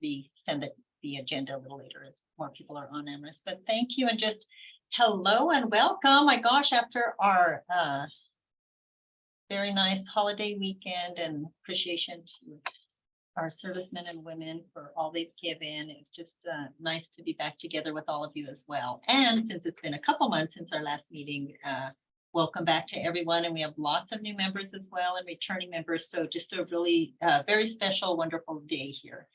resend the agenda a little later as more people are on Amherst. But thank you, and just hello and welcome. My gosh, after our very nice holiday weekend, and appreciation to our servicemen and women for all they've given. It's just nice to be back together with all of you as well. And since it's been a couple months since our last meeting, welcome back to everyone. And we have lots of new members as well and returning members. So just a really very special, wonderful day here.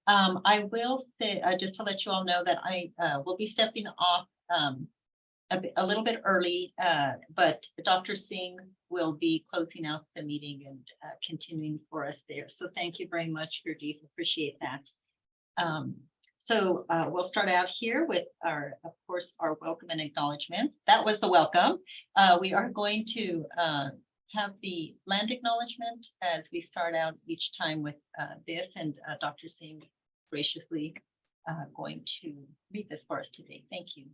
I will say, just to let you all know that I will be stepping off a little bit early, but Dr. Singh will be closing out the meeting and continuing for us there. So thank you very much, Gurdeep. Appreciate that. So we'll start out here with of course, our welcome and acknowledgement. That was the welcome. We are going to have the land acknowledgement as we start out each time with this, and Dr. Singh graciously going to read this for us today. Thank you.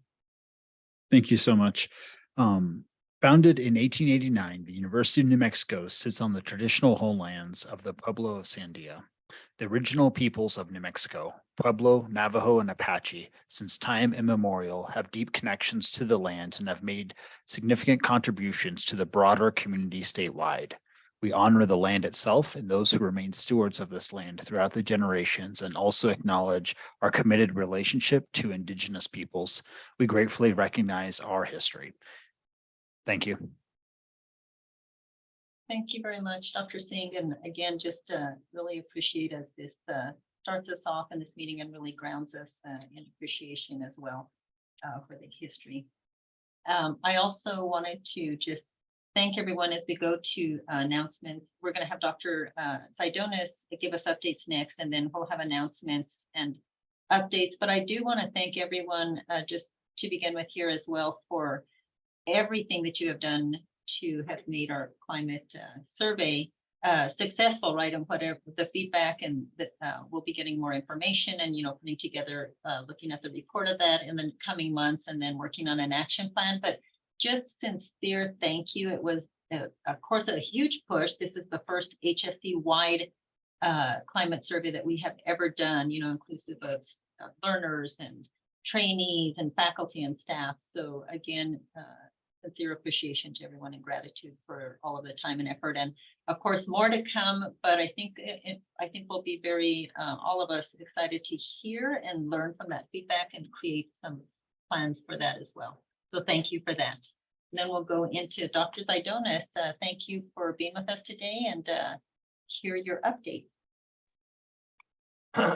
Thank you so much. Founded in 1889, the University of New Mexico sits on the traditional homelands of the Pueblo of Sandia. The original peoples of New Mexico, Pueblo, Navajo, and Apache, since time immemorial, have deep connections to the land and have made significant contributions to the broader community statewide. We honor the land itself and those who remain stewards of this land throughout the generations, and also acknowledge our committed relationship to Indigenous peoples. We gratefully recognize our history. Thank you. Thank you very much, Dr. Singh. And again, just really appreciate as this starts us off in this meeting and really grounds us in appreciation as well for the history. I also wanted to just thank everyone as we go to announcements. We're going to have Dr. Sidonis give us updates next, and then we'll have announcements and updates. But I do want to thank everyone just to begin with here as well for everything that you have done to have made our climate survey successful, right? And whatever the feedback, and that we'll be getting more information and, putting together, looking at the report of that in the coming months, and then working on an action plan. But just sincere thank you. It was, of course, a huge push. This is the first HSC-wide climate survey that we have ever done, inclusive of learners and trainees and faculty and staff. So again, sincere appreciation to everyone and gratitude for all of the time and effort. And of course, more to come, but I think we'll be very, all of us, excited to hear and learn from that feedback and create some plans for that as well. So thank you for that. And then we'll go into Dr. Sidonis. Thank you for being with us today, and hear your update.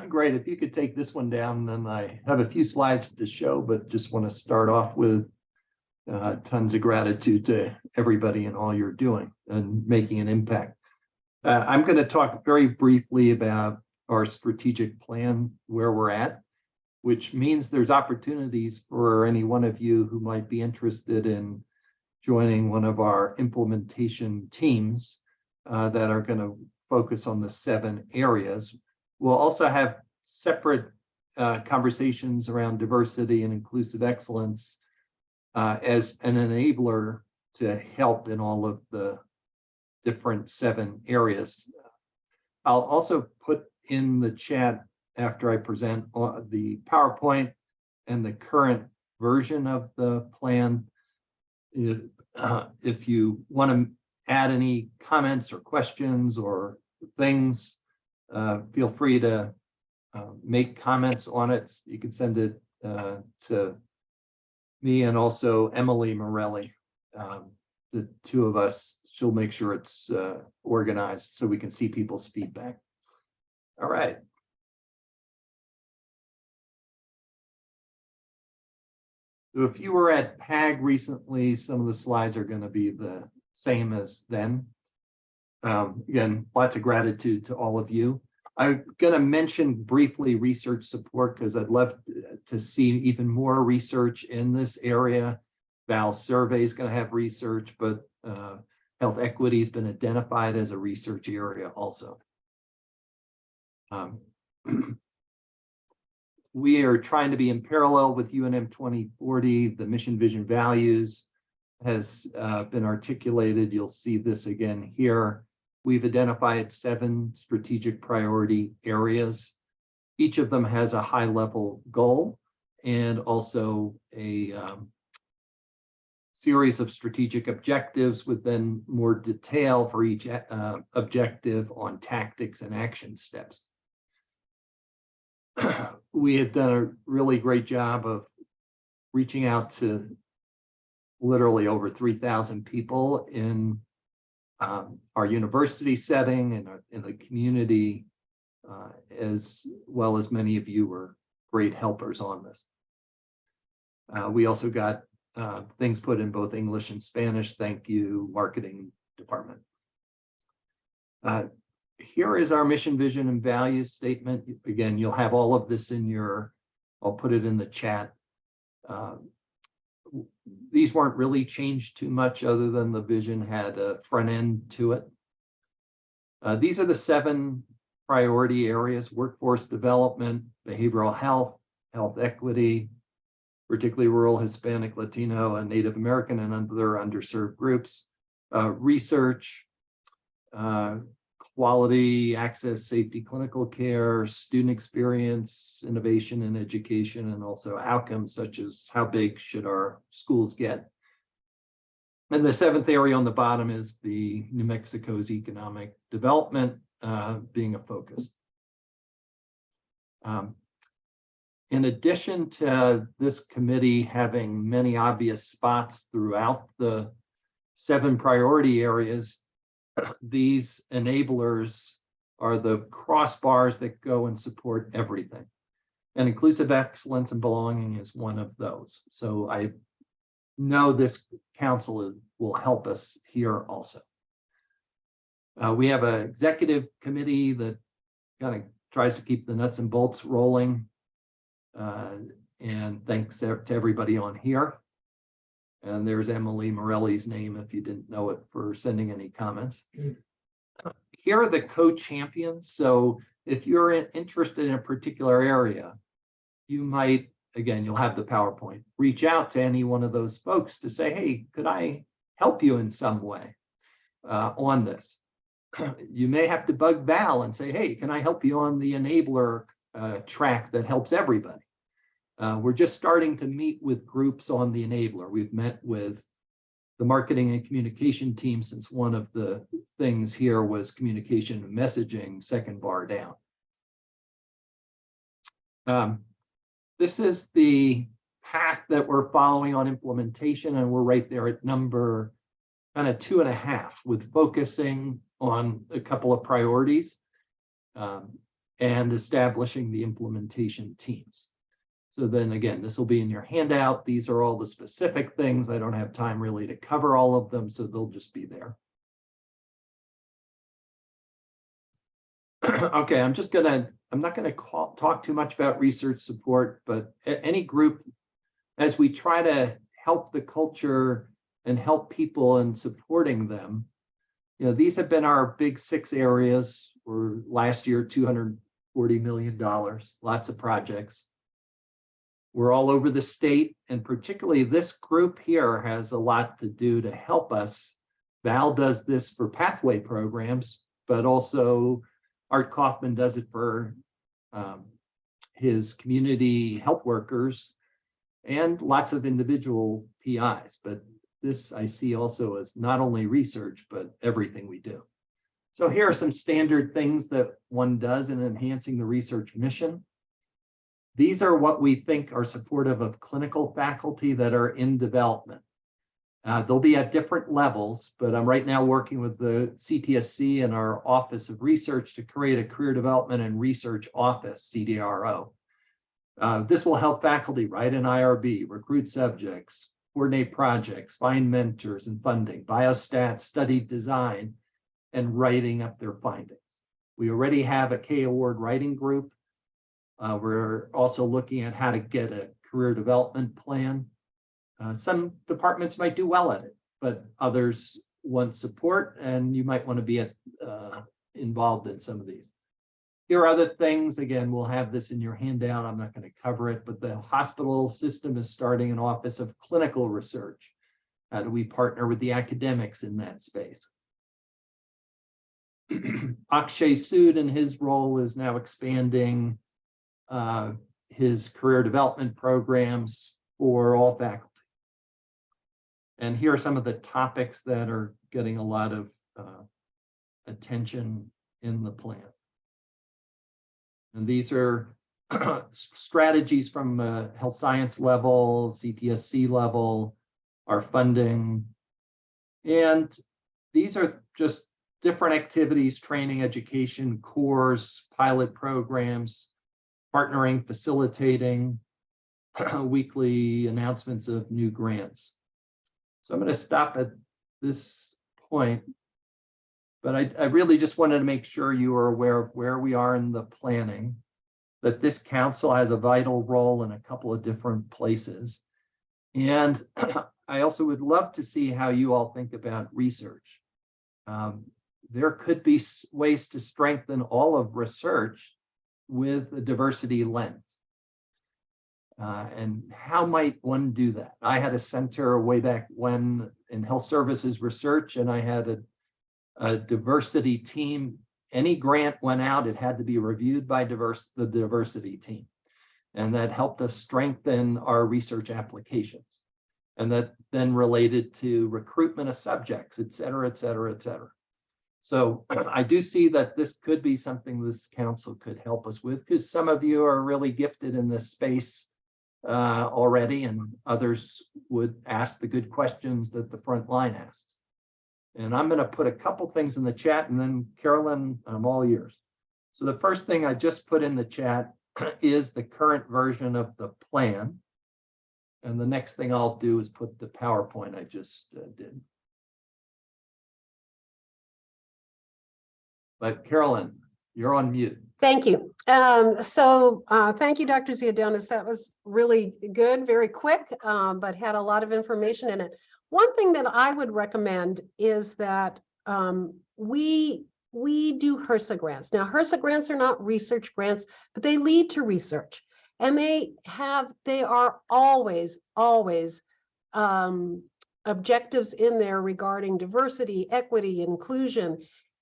Great. If you could take this one down, then I have a few slides to show, but just want to start off with tons of gratitude to everybody and all you're doing and making an impact. I'm going to talk very briefly about our strategic plan, where we're at, which means there's opportunities for any one of you who might be interested in joining one of our implementation teams that are going to focus on the 7 areas. We'll also have separate conversations around diversity and inclusive excellence as an enabler to help in all of the different 7 areas. I'll also put in the chat, after I present the PowerPoint and the current version of the plan, if you want to add any comments or questions or things, feel free to make comments on it. You can send it to me and also Emily Morelli, the two of us. She'll make sure it's organized so we can see people's feedback. All right. So if you were at PAG recently, some of the slides are going to be the same as then. Again, lots of gratitude to all of you. I'm going to mention briefly research support because I'd love to see even more research in this area. Val Survey is going to have research, but health equity has been identified as a research area also. We are trying to be in parallel with UNM 2040. The mission, vision, values has been articulated. You'll see this again here. We've identified 7 strategic priority areas. Each of them has a high-level goal and also a series of strategic objectives with then more detail for each objective on tactics and action steps. We had done a really great job of reaching out to literally over 3,000 people in our university setting and in the community, as well as many of you were great helpers on this. We also got things put in both English and Spanish. Thank you, marketing department. Here is our mission, vision, and values statement. Again, you'll have all of this in your, I'll put it in the chat. These weren't really changed too much other than the vision had a front end to it. These are the 7 priority areas: workforce development, behavioral health, health equity, particularly rural, Hispanic, Latino, and Native American and other underserved groups, research, quality, access, safety, clinical care, student experience, innovation and education, and also outcomes such as how big should our schools get. And the 7th area on the bottom is the New Mexico's economic development being a focus. In addition to this committee having many obvious spots throughout the 7 priority areas, these enablers are the crossbars that go and support everything. And inclusive excellence and belonging is one of those. So I know this council will help us here also. We have an executive committee that kind of tries to keep the nuts and bolts rolling. And thanks to everybody on here. And there's Emily Morelli's name, if you didn't know it, for sending any comments. Here are the co-champions. So if you're interested in a particular area, you might, again, you'll have the PowerPoint, reach out to any one of those folks to say, hey, could I help you in some way on this? You may have to bug Val and say, hey, can I help you on the enabler track that helps everybody? We're just starting to meet with groups on the enabler. We've met with the marketing and communication team since one of the things here was communication and messaging, second bar down. This is the path that we're following on implementation, and we're right there at number kind of 2.5 with focusing on a couple of priorities and establishing the implementation teams. So then again, this will be in your handout. These are all the specific things. I don't have time really to cover all of them, so they'll just be there. Okay, I'm not gonna talk too much about research support, but any group, as we try to help the culture and help people in supporting them, you know, these have been our big 6 areas. For last year, $240 million, lots of projects. We're all over the state, and particularly this group here has a lot to do to help us. Val does this for pathway programs, but also Art Kaufman does it for his community health workers and lots of individual PIs. But this I see also as not only research, but everything we do. So here are some standard things that one does in enhancing the research mission. These are what we think are supportive of clinical faculty that are in development. They'll be at different levels, but I'm right now working with the CTSC and our Office of Research to create a Career Development and Research Office, CDRO. This will help faculty write an IRB, recruit subjects, coordinate projects, find mentors and funding, biostats, study design, and writing up their findings. We already have a K Award writing group. We're also looking at how to get a career development plan. Some departments might do well at it, but others want support, and you might want to be involved in some of these. Here are other things. Again, we'll have this in your handout. I'm not going to cover it, but the hospital system is starting an office of clinical research. How do we partner with the academics in that space? Akshay Sood and his role is now expanding his career development programs for all faculty. And here are some of the topics that are getting a lot of attention in the plan. And these are strategies from health science level, CTSC level, our funding. And these are just different activities, training, education, cores, pilot programs, partnering, facilitating, weekly announcements of new grants. So I'm going to stop at this point, but I really just wanted to make sure you are aware of where we are in the planning, that this council has a vital role in a couple of different places. And I also would love to see how you all think about research. There could be ways to strengthen all of research with a diversity lens. And how might one do that? I had a center way back when in health services research, and I had a diversity team. Any grant went out, it had to be reviewed by the diversity team. And that helped us strengthen our research applications. And that then related to recruitment of subjects, et cetera, et cetera, et cetera. So I do see that this could be something this council could help us with, because some of you are really gifted in this space already, and others would ask the good questions that the front line asks. And I'm going to put a couple things in the chat, and then Carolyn, I'm all ears. So the first thing I just put in the chat is the current version of the plan. And the next thing I'll do is put the PowerPoint I just did. But Carolyn, you're on mute. Thank you. Thank you, Dr. Ziodonis. That was really good, very quick, but had a lot of information in it. One thing that I would recommend is that we do HRSA grants. Now, HRSA grants are not research grants, but they lead to research. And they are always objectives in there regarding diversity, equity, inclusion.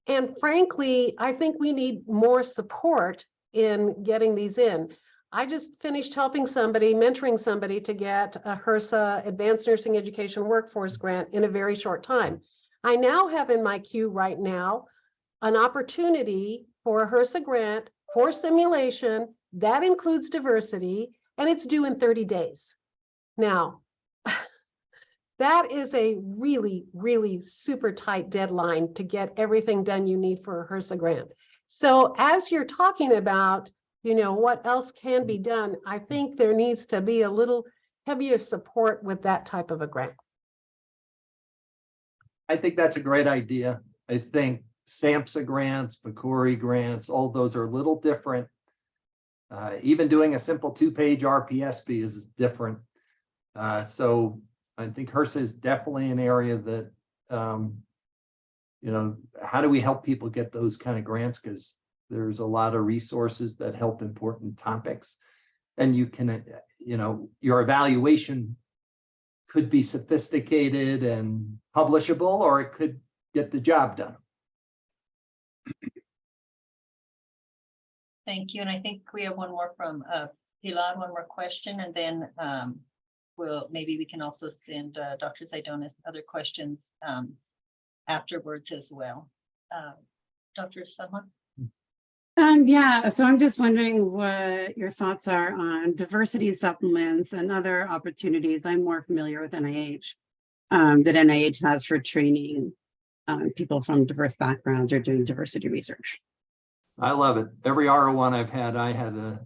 And frankly, I think we need more support in getting these in. I just finished helping somebody, mentoring somebody to get a HRSA Advanced Nursing Education Workforce Grant in a very short time. I now have in my queue right now an opportunity for a HRSA grant for simulation that includes diversity, and it's due in 30 days. Now, that is a really, really super tight deadline to get everything done you need for a HRSA grant. So as you're talking about, what else can be done, I think there needs to be a little heavier support with that type of a grant. I think that's a great idea. I think SAMHSA grants, PCORI grants, all those are a little different. Even doing a simple 2-page RPSB is different. So I think HRSA is definitely an area that, how do we help people get those kind of grants? Because there's a lot of resources that help important topics. And you can, your evaluation could be sophisticated and publishable, or it could get the job done. Thank you. And I think we have one more from Pilar, one more question, and then maybe we can also send Dr. Ziodonis other questions afterwards as well. Dr. Saman? Yeah, so I'm just wondering what your thoughts are on diversity supplements and other opportunities. I'm more familiar with NIH, that NIH has for training people from diverse backgrounds or doing diversity research. I love it. Every R01 I've had, I had a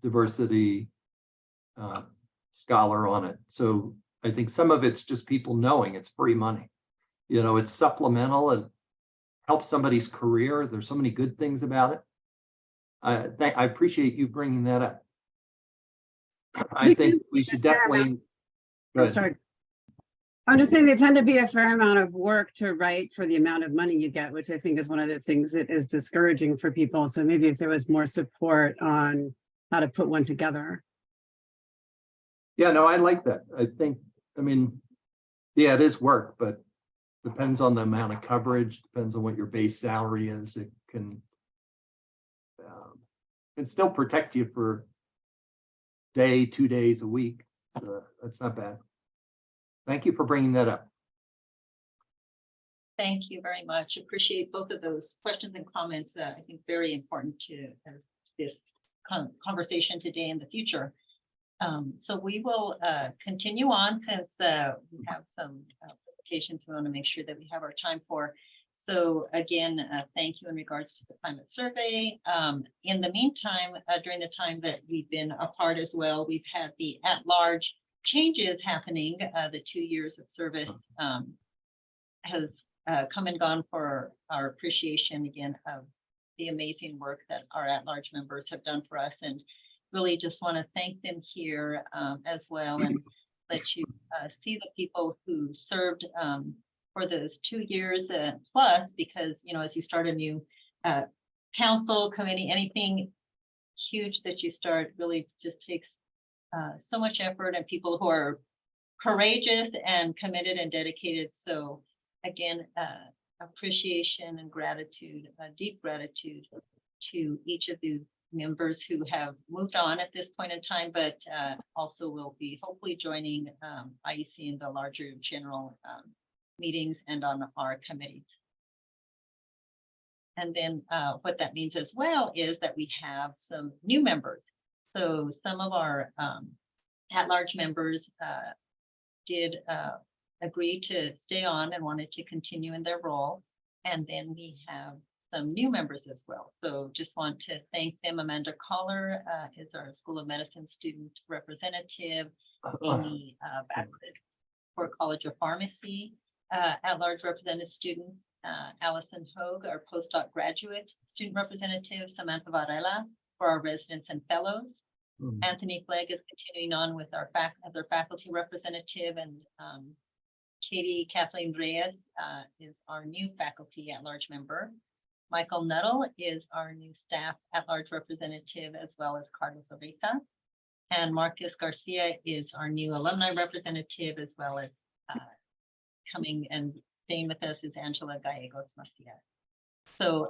diversity scholar on it. So I think some of it's just people knowing it's free money. It's supplemental. It helps somebody's career. There's so many good things about it. I appreciate you bringing that up. I think we should definitely. I'm sorry. I'm just saying they tend to be a fair amount of work to write for the amount of money you get, which I think is one of the things that is discouraging for people. So maybe if there was more support on how to put one together. Yeah, no, I like that. Yeah, it is work, but depends on the amount of coverage, depends on what your base salary is. It can still protect you for day, 2 days a week. So that's not bad. Thank you for bringing that up. Thank you very much. Appreciate both of those questions and comments. I think very important to this conversation today and the future. So we will continue on since we have some presentations we want to make sure that we have our time for. So again, thank you in regards to the climate survey. In the meantime, during the time that we've been apart as well, we've had the at-large changes happening. The 2 years of service has come and gone for our appreciation again of the amazing work that our at-large members have done for us, and really just want to thank them here as well, and let you see the people who served for those 2 years plus, because as you start a new council committee, anything huge that you start really just takes so much effort, and people who are courageous and committed and dedicated. So again, appreciation and gratitude, deep gratitude to each of these members who have moved on at this point in time, but also will be hopefully joining IEC in the larger general meetings and on our committees. And then what that means as well is that we have some new members. So some of our at-large members did agree to stay on and wanted to continue in their role. And then we have some new members as well. So just want to thank them. Amanda Collar is our School of Medicine student representative. Amy Backwood for College of Pharmacy at-large representative students. Allison Hogue, our postdoc graduate student representative. Samantha Varela for our residents and fellows. Anthony Flegg is continuing on with our faculty representative, and Katie Kathleen Reyes is our new faculty at-large member. Michael Nuttall is our new staff at-large representative, as well as Carlos Orita. And Marcus Garcia is our new alumni representative, as well as coming and staying with us is Angela Gallegos Macias. So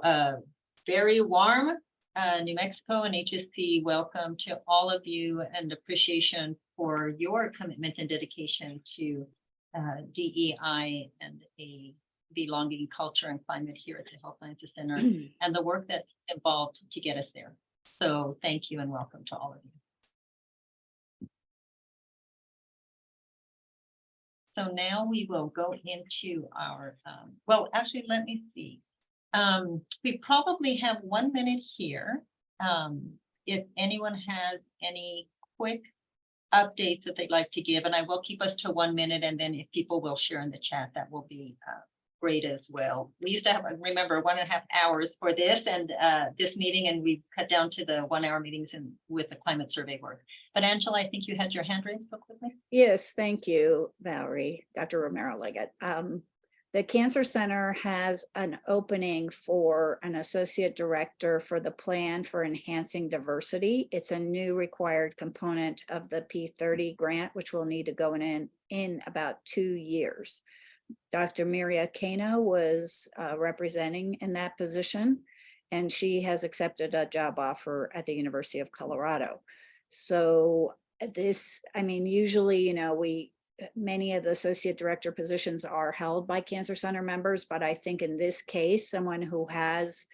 very warm New Mexico and HSC welcome to all of you, and appreciation for your commitment and dedication to DEI and a belonging culture and climate here at the Health Sciences Center and the work that's involved to get us there. So thank you and welcome to all of you. So now we will go into our, well, actually, let me see. We probably have 1 minute here. If anyone has any quick updates that they'd like to give, and I will keep us to 1 minute, and then if people will share in the chat, that will be great as well. We used to have, remember, 1.5 hours for this and this meeting, and we've cut down to the 1 hour meetings and with the climate survey work. But Angela, I think you had your hand raised real quickly. Yes, thank you, Valerie, Dr. Romero-Leggett. The Cancer Center has an opening for an associate director for the plan for enhancing diversity. It's a new required component of the P30 grant, which will need to go in about 2 years. Dr. Miria Kano was representing in that position, and she has accepted a job offer at the University of Colorado. So this, I mean, usually, many of the associate director positions are held by Cancer Center members, but I think in this case, someone who has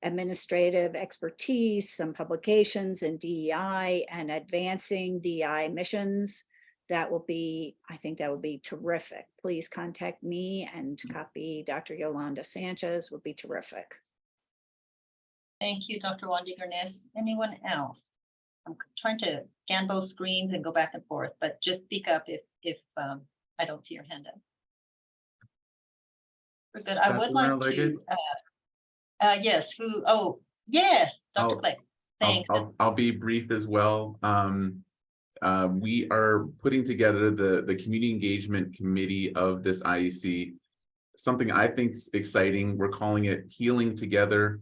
administrative expertise, some publications in DEI and advancing DEI missions, that will be, I think that would be terrific. Please contact me and copy Dr. Yolanda Sanchez would be terrific. Thank you, Dr. Wandy Garnes. Anyone else? I'm trying to scan both screens and go back and forth, but just speak up if I don't see your hand up. We're good. I would like to, yes, yes, Dr. Fleck. Thanks. I'll be brief as well. We are putting together the community engagement committee of this IEC. Something I think is exciting. We're calling it Healing Together,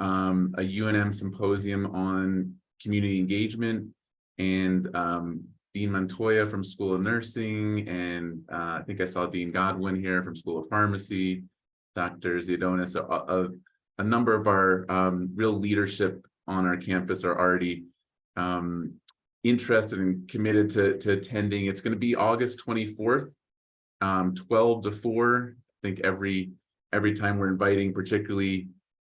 a UNM symposium on community engagement, and Dean Montoya from School of Nursing, and I think I saw Dean Godwin here from School of Pharmacy, Dr. Ziodonis. A number of our real leadership on our campus are already interested and committed to attending. It's going to be August 24th, 12 to 4. I think every time we're inviting, particularly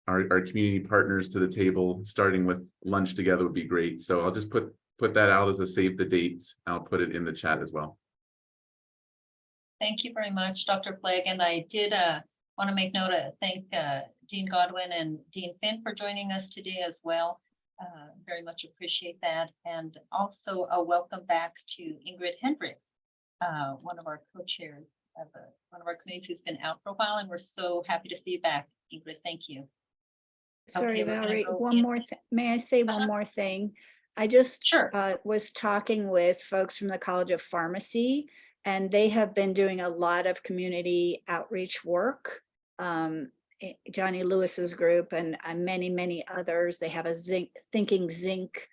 our community partners to the table, starting with lunch together would be great. So I'll just put that out as a save the dates. I'll put it in the chat as well. Thank you very much, Dr. Flagg. And I did want to make note of thank Dean Godwin and Dean Finn for joining us today as well. Very much appreciate that. And also a welcome back to Ingrid Hendrick, one of our co-chairs of one of our committees who's been out for a while, and we're so happy to see you back, Ingrid. Thank you. Sorry, Okay, we're gonna Valerie, go one in- more thing. May I say one more thing? I just Sure. was talking with folks from the College of Pharmacy, and they have been doing a lot of community outreach work. Johnny Lewis's group and many others. They have a Thinking Zinc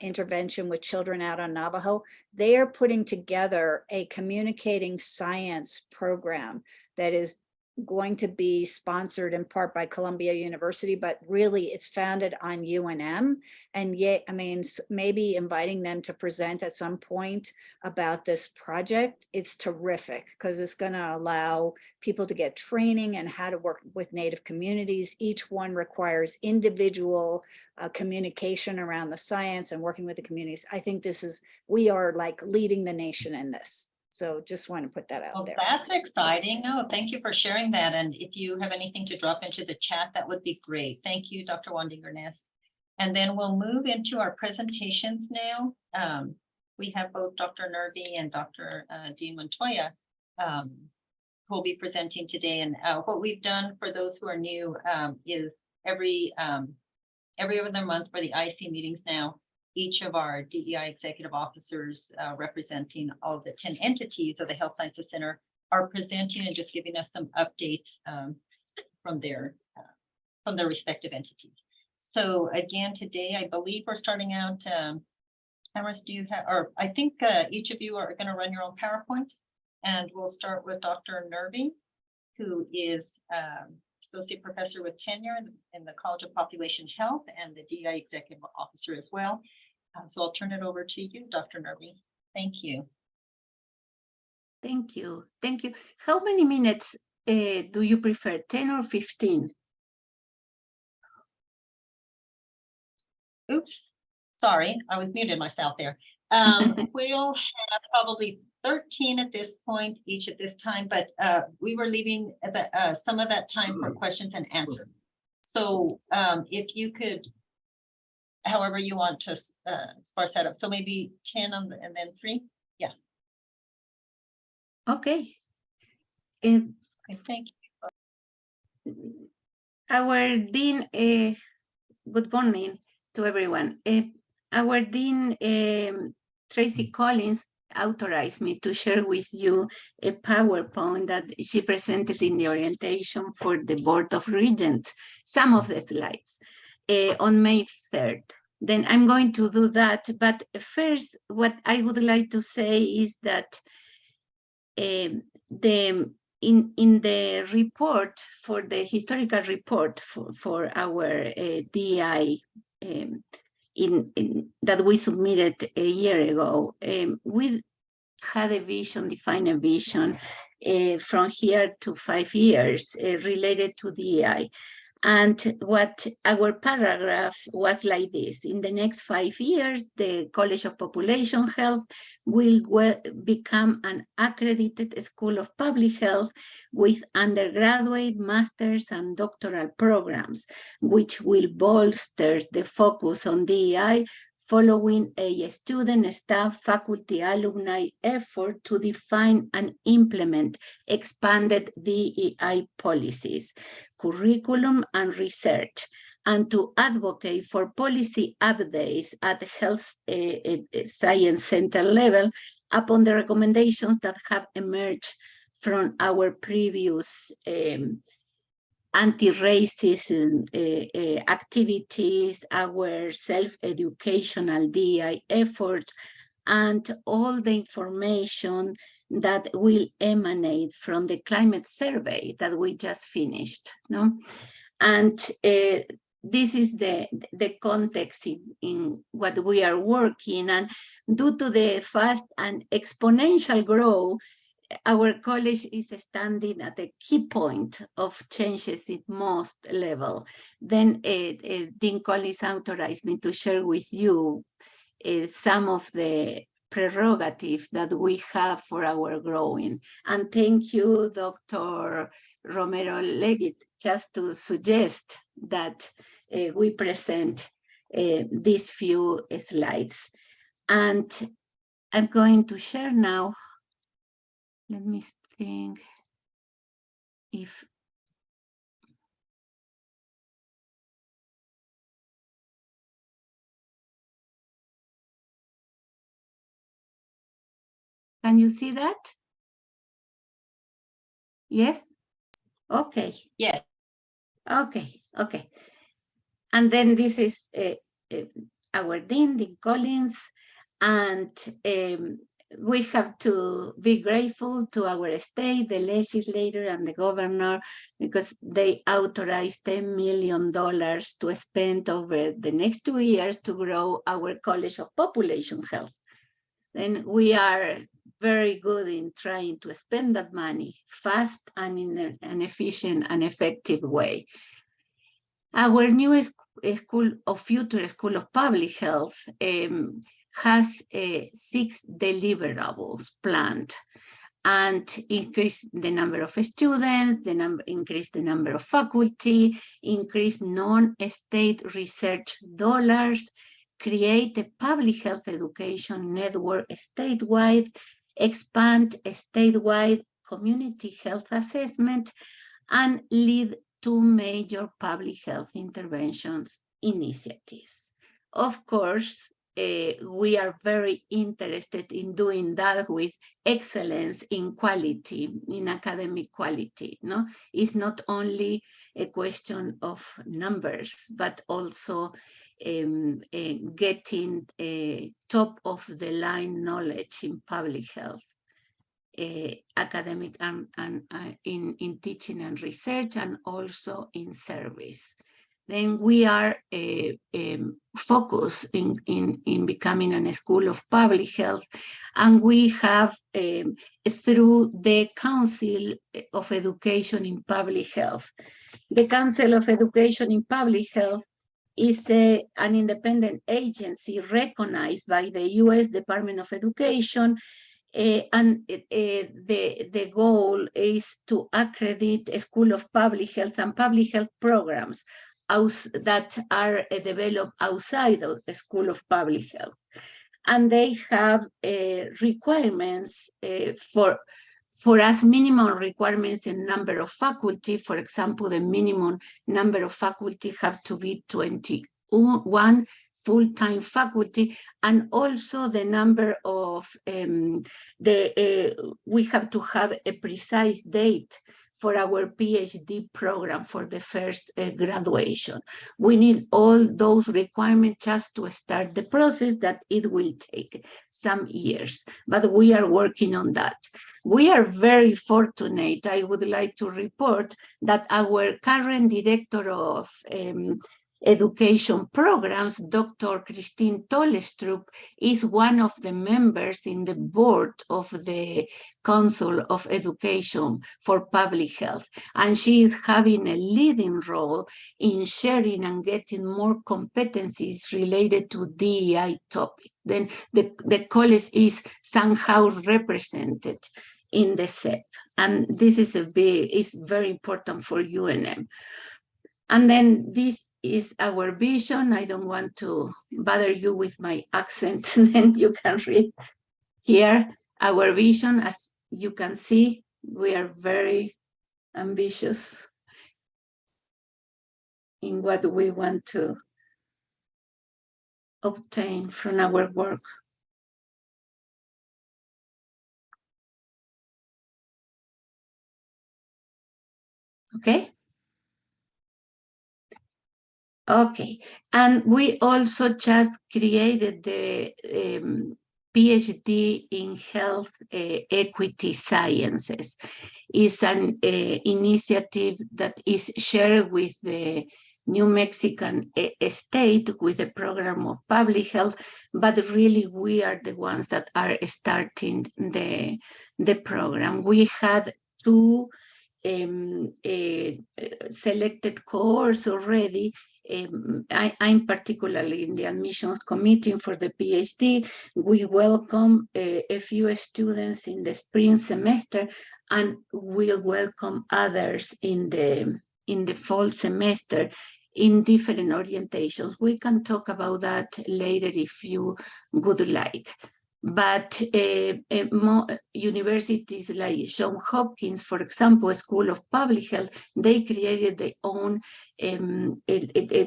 intervention with children out on Navajo. They are putting together a communicating science program that is going to be sponsored in part by Columbia University, but really it's founded on UNM. And yet, I mean, maybe inviting them to present at some point about this project. It's terrific because it's going to allow people to get training and how to work with Native communities. Each one requires individual communication around the science and working with the communities. I think we are like leading the nation in this. So just want to put that out Well, there. that's exciting. No, thank you for sharing that. And if you have anything to drop into the chat, that would be great. Thank you, Dr. Wandinger-Ness. And then we'll move into our presentations now. We have both Dr. Nervi and Dr. Dean Montoya who will be presenting today. And what we've done for those who are new is every other month for the IEC meetings now, each of our DEI executive officers representing all of the 10 entities of the Health Sciences Center are presenting and just giving us some updates from their respective entities. So again, today, I believe we're starting out, Cameras, do you have, or I think each of you are going to run your own PowerPoint, and we'll start with Dr. Nervi, who is Associate Professor with tenure in the College of Population Health and the DEI Executive Officer as well. So I'll turn it over to you, Dr. Nervi. Thank you. Thank you. Thank you. How many minutes do you prefer, 10 or 15? Oops, sorry, I was muted myself there. We'll have probably 13 at this point, each at this time, but we were leaving some of that time for questions and answers. So if you could, however you want to sparse that up. So maybe 10 on and then 3. Yeah. Okay. Okay, thank you. Our Dean, good morning to everyone. Our Dean, Tracy Collins, authorized me to share with you a PowerPoint that she presented in the orientation for the Board of Regents, some of the slides, on May 3rd. Then I'm going to do that, but first, what I would like to say is that in the report, for the historical report for our DEI that we submitted a year ago, we had a vision, defined a vision from here to 5 years related to DEI. And what our paragraph was like this: in the next 5 years, the College of Population Health will become an accredited school of public health with undergraduate, master's, and doctoral programs, which will bolster the focus on DEI following a student, staff, faculty, alumni effort to define and implement expanded DEI policies, curriculum, and research, and to advocate for policy updates at the Health Science Center level upon the recommendations that have emerged from our previous anti-racism activities, our self-educational DEI efforts, and all the information that will emanate from the climate survey that we just finished. No? And this is the context in what we are working, and due to the fast and exponential growth, our college is standing at a key point of changes in most level. Then Dean Collins authorized me to share with you some of the prerogatives that we have for our growing. And thank you, Dr. Romero Leggett, just to suggest that we present these few slides. And I'm going to share now. Let me think if can you see that? Yes? Okay. Yes. Okay, okay. And then this is our Dean Collins, and we have to be grateful to our state, the legislator, and the governor, because they authorized $10 million to spend over the next 2 years to grow our College of Population Health. Then we are very good in trying to spend that money fast and in an efficient and effective way. Our new future School of Public Health has 6 deliverables planned, and increase the number of students, increase the number of faculty, increase non-state research dollars, create a public health education network statewide, expand a statewide community health assessment, and lead 2 major public health interventions initiatives. Of course, we are very interested in doing that with excellence in quality, in academic quality. No, it's not only a question of numbers, but also getting top of the line knowledge in public health. Academic and in teaching and research, and also in service. Then we are focused in becoming a school of public health, and we have through the Council of Education in Public Health. The Council of Education in Public Health is an independent agency recognized by the U.S. Department of Education. And the goal is to accredit a school of public health and public health programs that are developed outside of the School of Public Health. And they have requirements for us, minimum requirements in number of faculty. For example, the minimum number of faculty have to be 21 full-time faculty, and also the number of we have to have a precise date for our PhD program for the first graduation. We need all those requirements just to start the process, that it will take some years, but we are working on that. We are very fortunate. I would like to report that our current director of education programs, Dr. Christine Tollestrup, is one of the members in the board of the Council of Education for Public Health. And she is having a leading role in sharing and getting more competencies related to DEI topic. Then the college is somehow represented in the SEP. And this is is very important for UNM. And then this is our vision. I don't want to bother you with my accent, then you can read here our vision. As you can see, we are very ambitious in what we want to obtain from our work. Okay? Okay, and we also just created the PhD in Health Equity Sciences. It's an initiative that is shared with the New Mexican state with a program of public health, but really we are the ones that are starting the program. We had 2 selected cohorts already. I'm particularly in the admissions committee for the PhD. We welcome a few students in the spring semester, and we'll welcome others in the fall semester in different orientations. We can talk about that later if you would like. But universities like Johns Hopkins, for example, School of Public Health, they created their own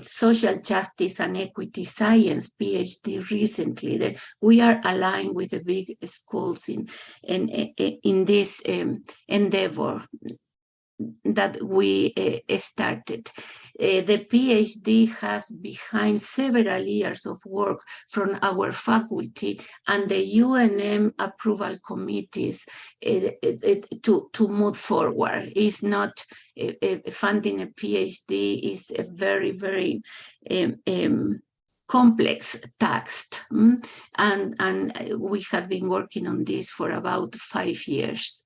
social justice and equity science PhD recently. That we are aligned with the big schools in this endeavor that we started. The PhD has behind several years of work from our faculty and the UNM approval committees to move forward. It's not funding a PhD is a very, very complex task. And we have been working on this for about 5 years.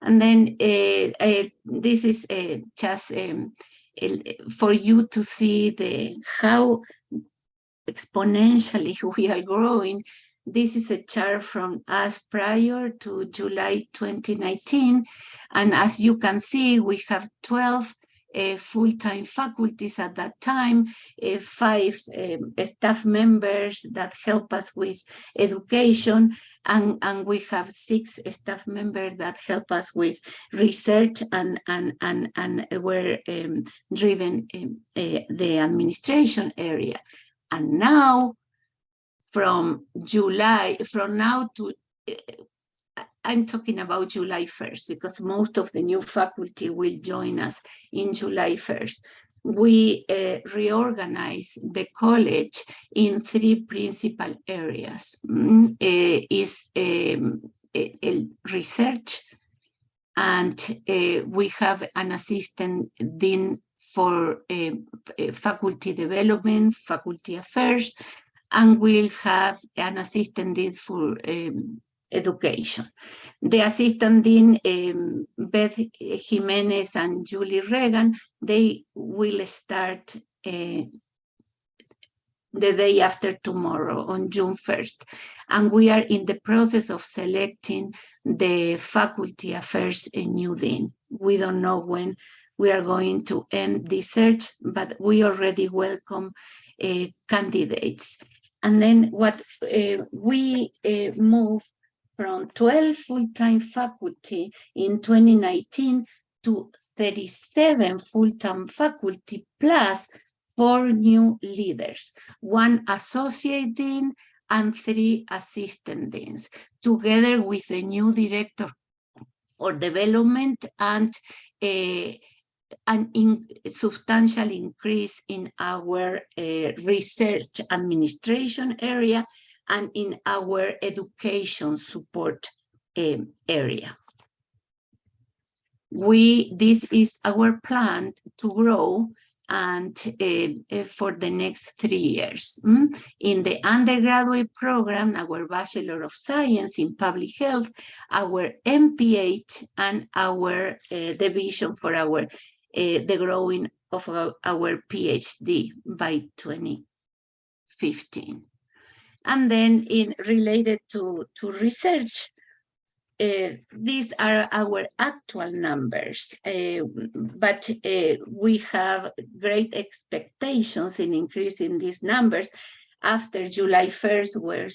And then this is just for you to see how exponentially we are growing. This is a chart from us prior to July 2019. And as you can see, we have 12 full-time faculties at that time, 5 staff members that help us with education, and we have 6 staff members that help us with research and were driven the administration area. And now, from now to I'm talking about July 1st, because most of the new faculty will join us in July 1st. We reorganize the college in 3 principal areas. Is research, and we have an assistant dean for faculty development, faculty affairs, and we'll have an assistant dean for education. The assistant dean, Beth Jimenez and Julie Reagan, they will start the day after tomorrow on June 1st. And we are in the process of selecting the faculty affairs new dean. We don't know when we are going to end the search, but we already welcome candidates. And then what we move from 12 full-time faculty in 2019 to 37 full-time faculty plus 4 new leaders, 1 associate dean and 3 assistant deans, together with a new director for development and an substantial increase in our research administration area and in our education support area. This is our plan to grow and for the next 3 years. In the undergraduate program, our Bachelor of Science in Public Health, our MPH, and our the vision for our the growing of our PhD by 2015. And then related to research, these are our actual numbers, but we have great expectations in increasing these numbers after July 1st, where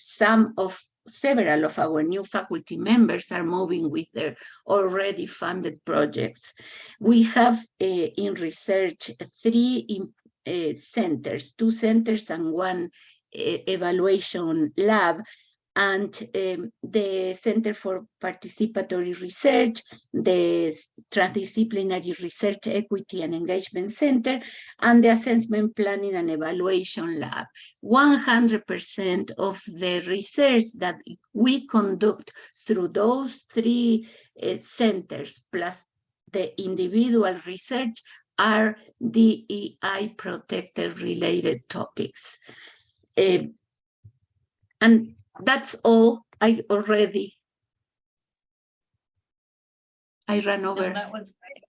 several of our new faculty members are moving with their already funded projects. We have in research 3 centers, 2 centers and 1 evaluation lab, and the Center for Participatory Research, the Transdisciplinary Research Equity and Engagement Center, and the Assessment Planning and Evaluation Lab. 100% of the research that we conduct through those 3 centers, plus the individual research, are DEI protected related topics. And that's all. I ran No, over that was great.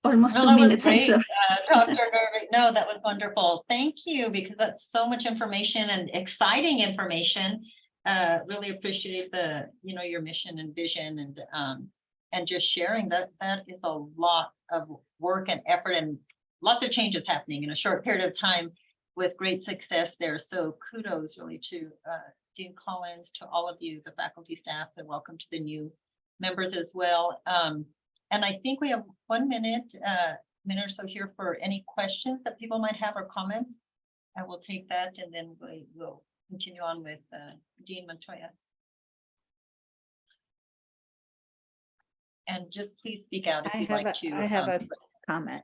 almost No, 2 that was minutes. I'm great, sorry. Dr. Gervich. No, that was wonderful. Thank you, because that's so much information and exciting information. Really appreciate the, your mission and vision and just sharing that. That is a lot of work and effort and lots of changes happening in a short period of time with great success there. So kudos really to Dean Collins, to all of you, the faculty, staff, and welcome to the new members as well. And I think we have 1 minute, minute or so here for any questions that people might have or comments. I will take that and then we will continue on with Dean Montoya. And just please speak out if you'd like to. I have a comment.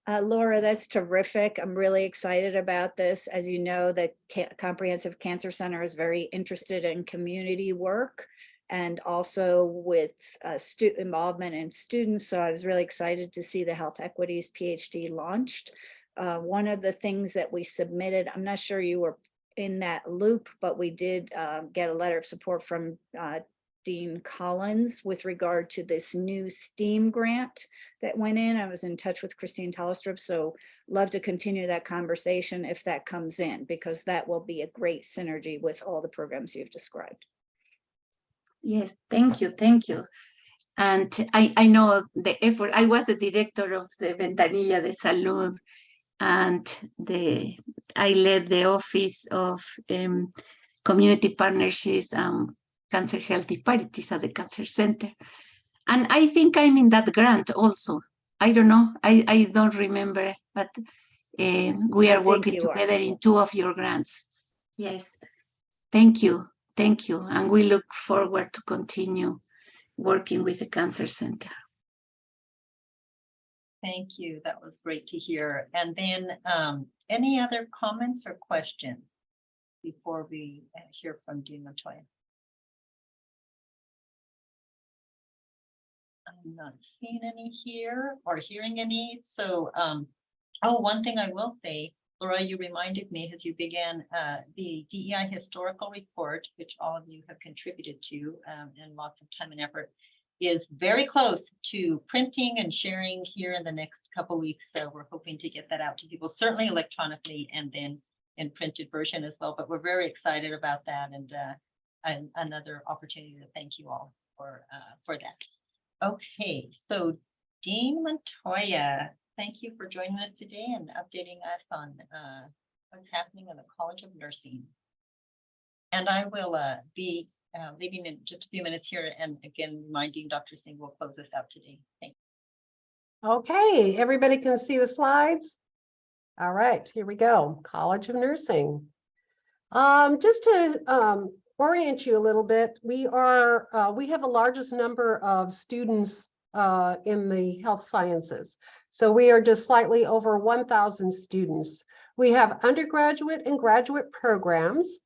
Laura, that's terrific. I'm really excited about this. As you know, the Comprehensive Cancer Center is very interested in community work and also with student involvement in students. So I was really excited to see the Health Equities PhD launched. One of the things that we submitted, I'm not sure you were in that loop, but we did get a letter of support from Dean Collins with regard to this new STEAM grant that went in. I was in touch with Christine Telestrup, so love to continue that conversation if that comes in, because that will be a great synergy with all the programs you've described. Yes, thank you, thank you. And I know the effort. I was the director of the Ventanilla de Salud, and I led the office of community partnerships and cancer health disparities at the Cancer Center. And I think I'm in that grant also. I don't know, I don't remember, but we are working together in 2 of your grants. Yes, thank you. Thank you. And we look forward to continue working with the Cancer Center. Thank you. That was great to hear. And then any other comments or questions before we hear from Dean Montoya? I'm not seeing any here or hearing any. So, one thing I will say, Laura, you reminded me as you began the DEI historical report, which all of you have contributed to and lots of time and effort, is very close to printing and sharing here in the next couple of weeks. So we're hoping to get that out to people, certainly electronically and then in printed version as well. But we're very excited about that and another opportunity to thank you all for that. Okay, so Dean Montoya, thank you for joining us today and updating us on what's happening in the College of Nursing. And I will be leaving in just a few minutes here and again reminding Dr. Singh will close us out today. Thank you. Okay, everybody can see the slides. All right, here we go. College of Nursing. Just to orient you a little bit, we have the largest number of students in the health sciences. So we are just slightly over 1,000 students. We have undergraduate and graduate programs.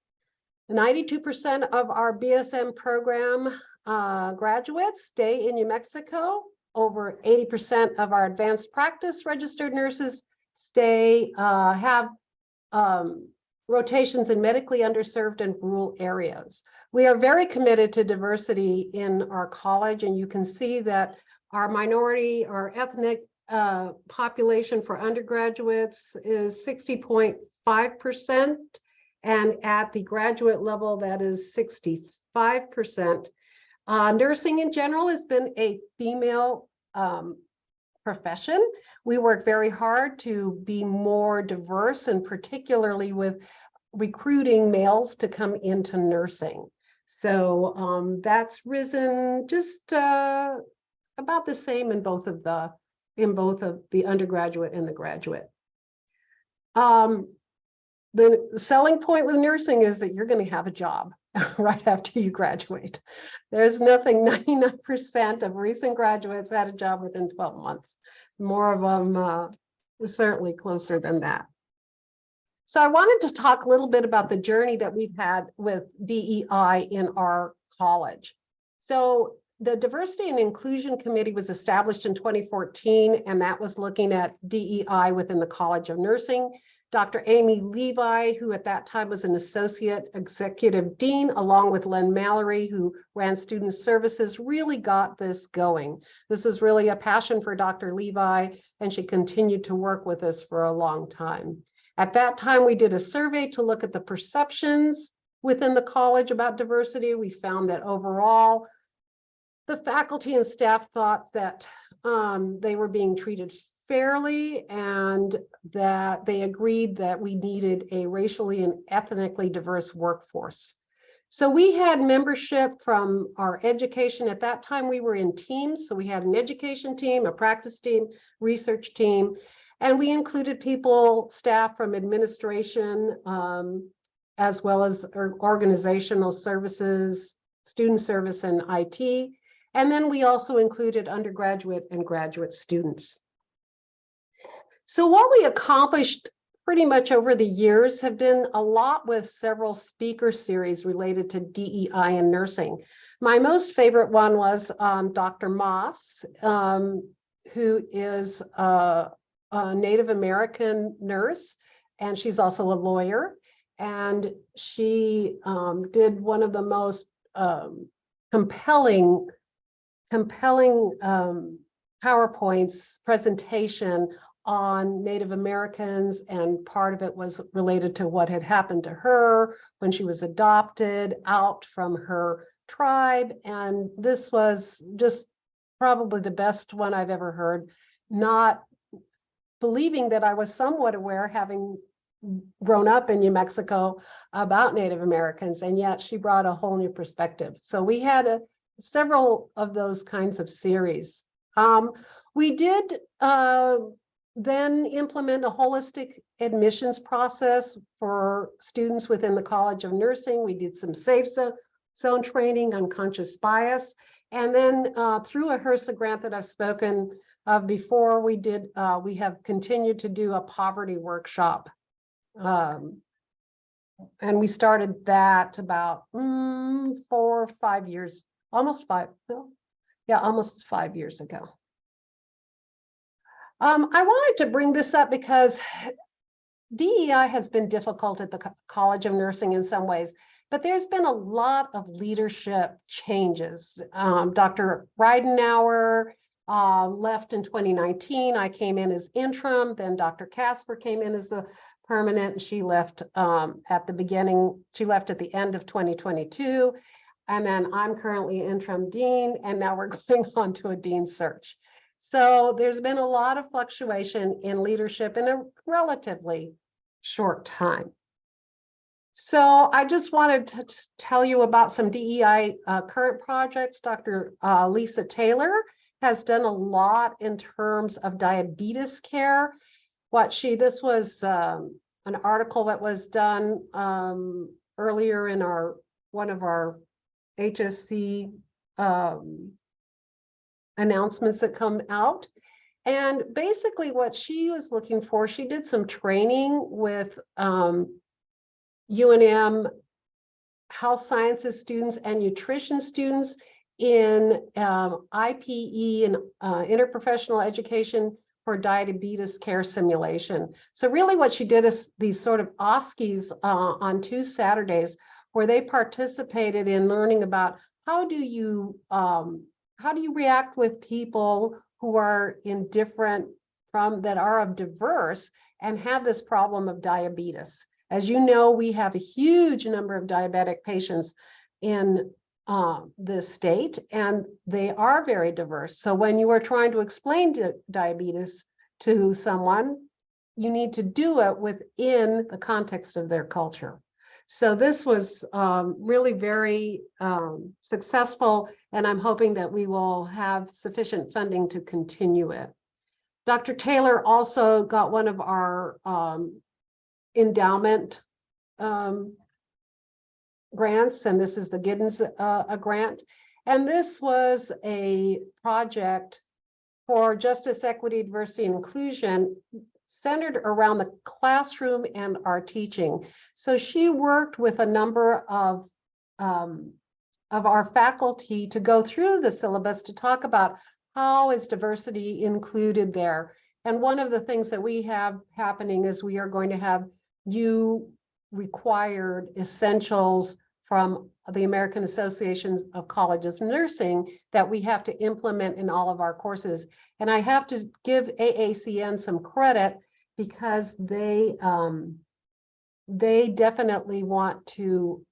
92% of our BSM program graduates stay in New Mexico. Over 80% of our advanced practice registered nurses have rotations in medically underserved and rural areas. We are very committed to diversity in our college, and you can see that our minority or ethnic population for undergraduates is 60.5%, and at the graduate level, that is 65%. Nursing in general has been a female profession. We work very hard to be more diverse, and particularly with recruiting males to come into nursing. So that's risen just about the same in both of the undergraduate and the graduate. The selling point with nursing is that you're going to have a job right after you graduate. There's nothing, 99% of recent graduates had a job within 12 months. More of them certainly closer than that. So I wanted to talk a little bit about the journey that we've had with DEI in our college. So the Diversity and Inclusion Committee was established in 2014, and that was looking at DEI within the College of Nursing. Dr. Amy Levi, who at that time was an associate executive dean, along with Len Mallory, who ran student services, really got this going. This is really a passion for Dr. Levi, and she continued to work with us for a long time. At that time, we did a survey to look at the perceptions within the college about diversity. We found that overall, the faculty and staff thought that they were being treated fairly, and that they agreed that we needed a racially and ethnically diverse workforce. So we had membership from our education. At that time, we were in teams. So we had an education team, a practice team, research team, and we included people, staff from administration, as well as organizational services, student service, and IT. And then we also included undergraduate and graduate students. So what we accomplished pretty much over the years have been a lot with several speaker series related to DEI and nursing. My most favorite one was Dr. Moss, who is a Native American nurse, and she's also a lawyer. And she did one of the most compelling PowerPoints presentation on Native Americans, and part of it was related to what had happened to her when she was adopted out from her tribe. And this was just probably the best one I've ever heard, not believing that I was somewhat aware, having grown up in New Mexico, about Native Americans, and yet she brought a whole new perspective. So we had several of those kinds of series. We did then implement a holistic admissions process for students within the College of Nursing. We did some safe zone training, unconscious bias. And then through a HRSA grant that I've spoken of before, we have continued to do a poverty workshop. And we started that about 4 or 5 years, almost 5 years ago. I wanted to bring this up because DEI has been difficult at the College of Nursing in some ways, but there's been a lot of leadership changes. Dr. Reidenauer left in 2019. I came in as interim, then Dr. Casper came in as the permanent, and she left at the beginning, she left at the end of 2022. And then I'm currently interim dean, and now we're going on to a dean search. So there's been a lot of fluctuation in leadership in a relatively short time. So I just wanted to tell you about some DEI current projects. Dr. Lisa Taylor has done a lot in terms of diabetes care. This was an article that was done earlier in one of our HSC announcements that come out. And basically what she was looking for, she did some training with UNM health sciences students and nutrition students in IPE and interprofessional education for diabetes care simulation. So really what she did is these sort of OSCEs on 2 Saturdays where they participated in learning about how do you react with people who are that are of diverse and have this problem of diabetes. As you know, we have a huge number of diabetic patients in this state, and they are very diverse. So when you are trying to explain diabetes to someone, you need to do it within the context of their culture. So this was really very successful, and I'm hoping that we will have sufficient funding to continue it. Dr. Taylor also got one of our endowment grants, and this is the Giddens grant. And this was a project for justice, equity, diversity, and inclusion centered around the classroom and our teaching. So she worked with a number of of our faculty to go through the syllabus to talk about how is diversity included there. And one of the things that we have happening is we are going to have required essentials from the American Association of Colleges of Nursing that we have to implement in all of our courses. And I have to give AACN some credit because they definitely want to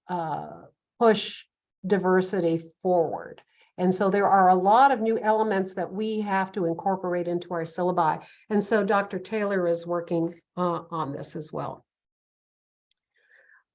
push diversity forward. And so there are a lot of new elements that we have to incorporate into our syllabi. And so Dr. Taylor is working on this as well.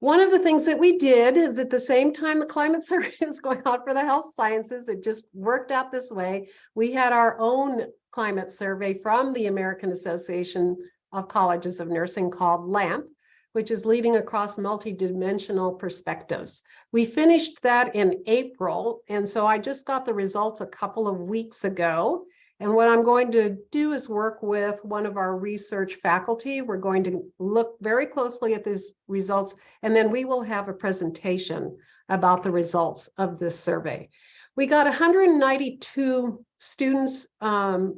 One of the things that we did is at the same time the climate survey was going on for the health sciences, it just worked out this way. We had our own climate survey from the American Association of Colleges of Nursing called LAMP, which is Leading Across Multidimensional Perspectives. We finished that in April, and so I just got the results a couple of weeks ago. And what I'm going to do is work with one of our research faculty. We're going to look very closely at these results, and then we will have a presentation about the results of this survey. We got 192 students that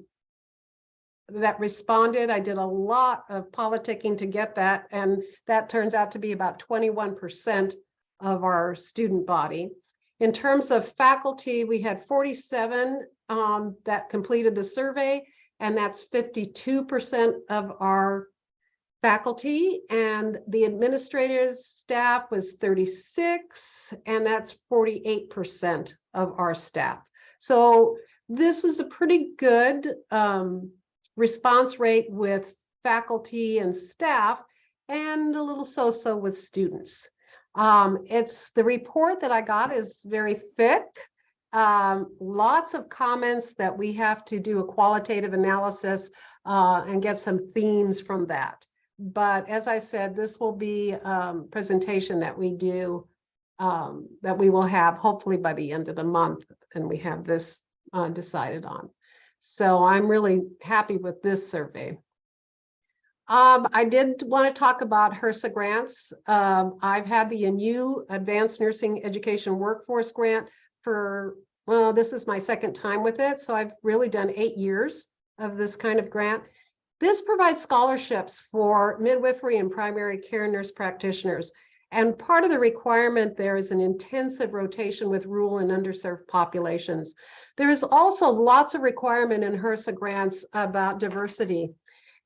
responded. I did a lot of politicking to get that, and that turns out to be about 21% of our student body. In terms of faculty, we had 47 that completed the survey, and that's 52% of our faculty, and the administrators staff was 36, and that's 48% of our staff. So this was a pretty good response rate with faculty and staff, and a little so-so with students. It's the report that I got is very thick. Lots of comments that we have to do a qualitative analysis and get some themes from that. But as I said, this will be a presentation that we do, that we will have hopefully by the end of the month, and we have this decided on. So I'm really happy with this survey. I did want to talk about HRSA grants. I've had the new Advanced Nursing Education Workforce Grant for, well, this is my second time with it. So I've really done 8 years of this kind of grant. This provides scholarships for midwifery and primary care nurse practitioners. And part of the requirement there is an intensive rotation with rural and underserved populations. There is also lots of requirement in HRSA grants about diversity.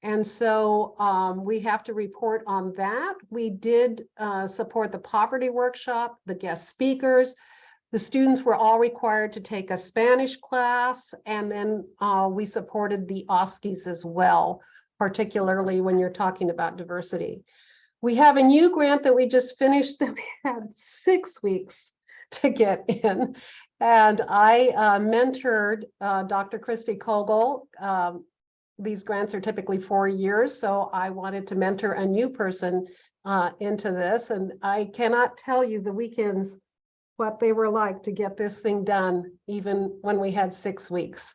And so we have to report on that. We did support the poverty workshop, the guest speakers. The students were all required to take a Spanish class, and then we supported the OSCEs as well, particularly when you're talking about diversity. We have a new grant that we just finished that we had 6 weeks to get in. And I mentored Dr. Christy Kogel. These grants are typically 4 years, so I wanted to mentor a new person into this. And I cannot tell you the weekends what they were like to get this thing done, even when we had 6 weeks.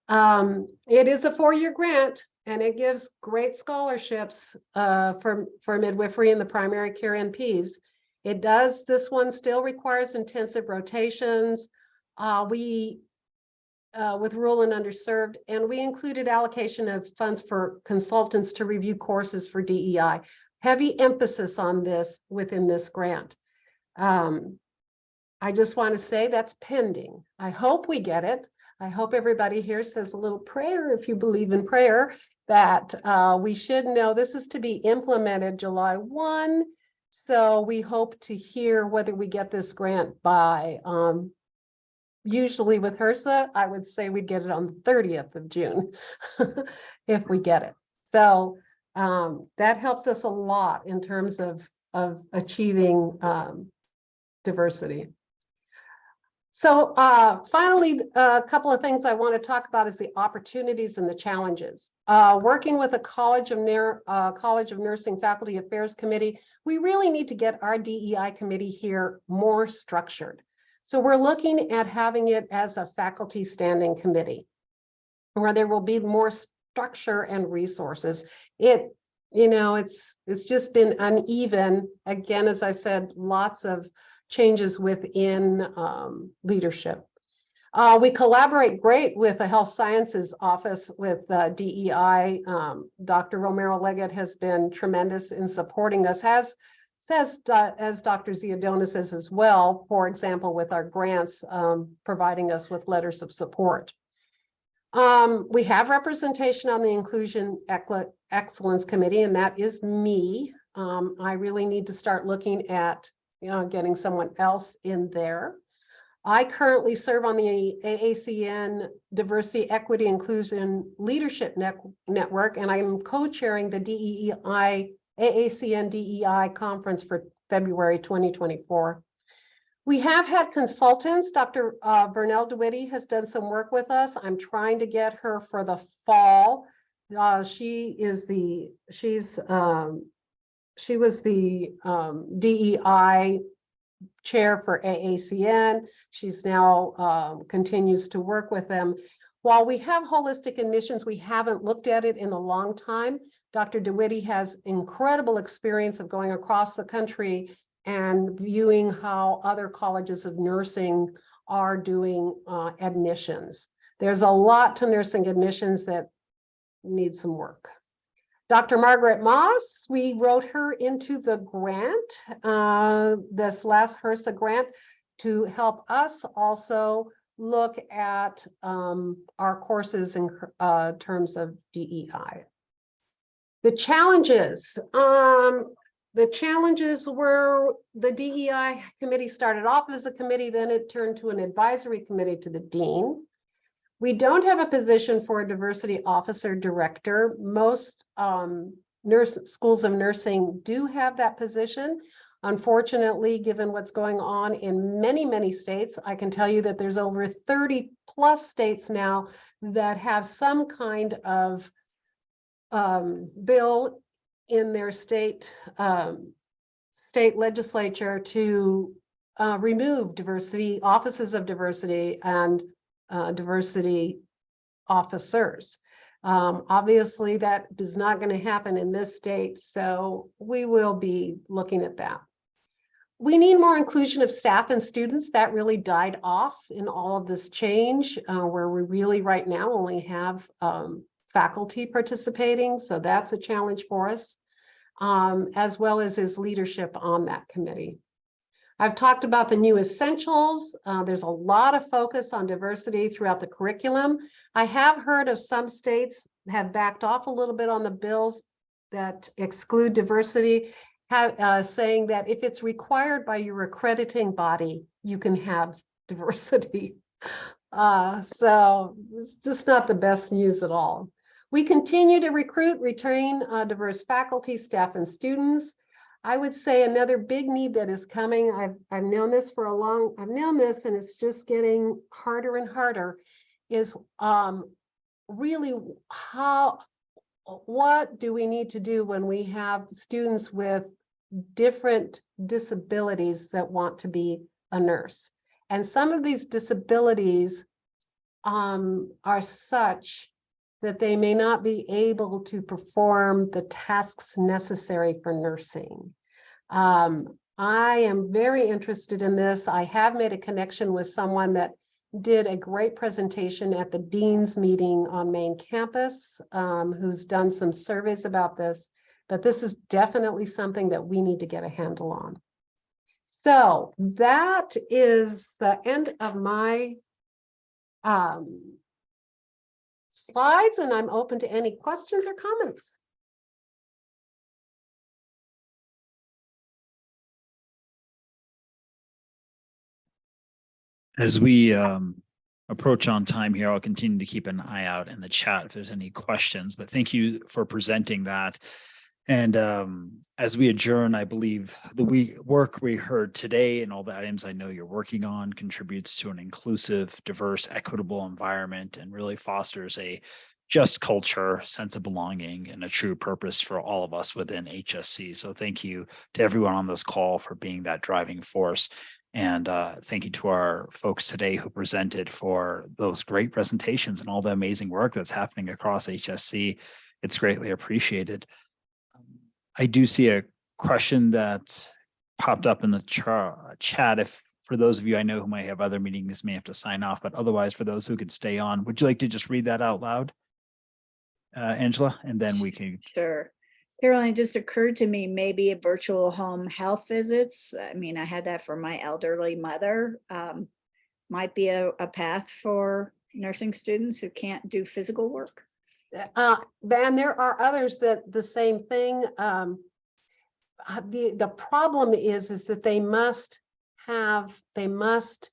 It is a 4-year grant, and it gives great scholarships for midwifery and the primary care NPs. This one still requires intensive rotations. With rural and underserved, and we included allocation of funds for consultants to review courses for DEI. Heavy emphasis on this within this grant. I just want to say that's pending. I hope we get it. I hope everybody here says a little prayer, if you believe in prayer, that we should know this is to be implemented July 1. So we hope to hear whether we get this grant by usually with HRSA, I would say we'd get it on the 30th of June if we get it. So that helps us a lot in terms of achieving diversity. So finally, a couple of things I want to talk about is the opportunities and the challenges. Working with a College of Nursing Faculty Affairs Committee, we really need to get our DEI committee here more structured. So we're looking at having it as a faculty standing committee where there will be more structure and resources. It's just been uneven. Again, as I said, lots of changes within leadership. We collaborate great with the Health Sciences Office with DEI. Dr. Romero Leggett has been tremendous in supporting us, as Dr. Ziadonis says as well, for example, with our grants, providing us with letters of support. We have representation on the Inclusion Excellence Committee, and that is me. I really need to start looking at getting someone else in there. I currently serve on the AACN Diversity, Equity, Inclusion Leadership Network, and I'm co-chairing the DEI, AACN DEI conference for February 2024. We have had consultants. Dr. Vernell DeWitty has done some work with us. I'm trying to get her for the fall. She was the DEI chair for AACN. She's now continues to work with them. While we have holistic admissions, we haven't looked at it in a long time. Dr. DeWitty has incredible experience of going across the country and viewing how other colleges of nursing are doing admissions. There's a lot to nursing admissions that need some work. Dr. Margaret Moss, we wrote her into the grant, this last HRSA grant, to help us also look at our courses in terms of DEI. The challenges were the DEI committee started off as a committee, then it turned to an advisory committee to the dean. We don't have a position for a diversity officer director. Most schools of nursing do have that position. Unfortunately, given what's going on in many, many states, I can tell you that there's over 30 plus states now that have some kind of bill in their state legislature to remove diversity, offices of diversity and diversity officers. Obviously, that is not going to happen in this state, so we will be looking at that. We need more inclusion of staff and students. That really died off in all of this change, where we really right now only have faculty participating, so that's a challenge for us, as well as his leadership on that committee. I've talked about the new essentials. There's a lot of focus on diversity throughout the curriculum. I have heard of some states have backed off a little bit on the bills that exclude diversity, saying that if it's required by your accrediting body, you can have diversity. So it's just not the best news at all. We continue to recruit, retain diverse faculty, staff, and students. I would say another big need that is coming, I've known this for I've known this and it's just getting harder and harder, is really what do we need to do when we have students with different disabilities that want to be a nurse? And some of these disabilities are such that they may not be able to perform the tasks necessary for nursing. I am very interested in this. I have made a connection with someone that did a great presentation at the Dean's meeting on main campus, who's done some surveys about this, but this is definitely something that we need to get a handle on. So that is the end of my slides, and I'm open to any questions or comments. As we approach on time here, I'll continue to keep an eye out in the chat if there's any questions, but thank you for presenting that. And as we adjourn, I believe the work we heard today and all the items I know you're working on contributes to an inclusive, diverse, equitable environment and really fosters a just culture, sense of belonging, and a true purpose for all of us within HSC. So thank you to everyone on this call for being that driving force. And thank you to our folks today who presented for those great presentations and all the amazing work that's happening across HSC. It's greatly appreciated. I do see a question that popped up in the chat. If for those of you I know who might have other meetings may have to sign off, but otherwise for those who could stay on, would you like to just read that out loud? Angela, and then we can. Sure. Caroline, it just occurred to me, maybe a virtual home health visits. I mean, I had that for my elderly mother. Might be a path for nursing students who can't do physical work. And there are others that the same thing. The problem is that they must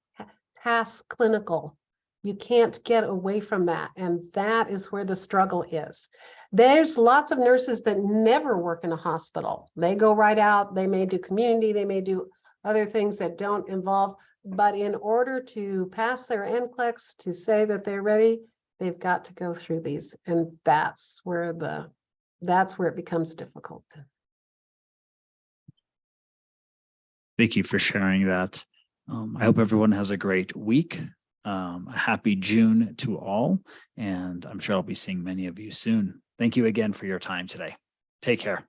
pass clinical. You can't get away from that. And that is where the struggle is. There's lots of nurses that never work in a hospital. They go right out. They may do community. They may do other things that don't involve. But in order to pass their NCLEX, to say that they're ready, they've got to go through these. And that's where it becomes difficult. Thank you for sharing that. I hope everyone has a great week. A happy June to all, and I'm sure I'll be seeing many of you soon. Thank you again for your time today. Take care.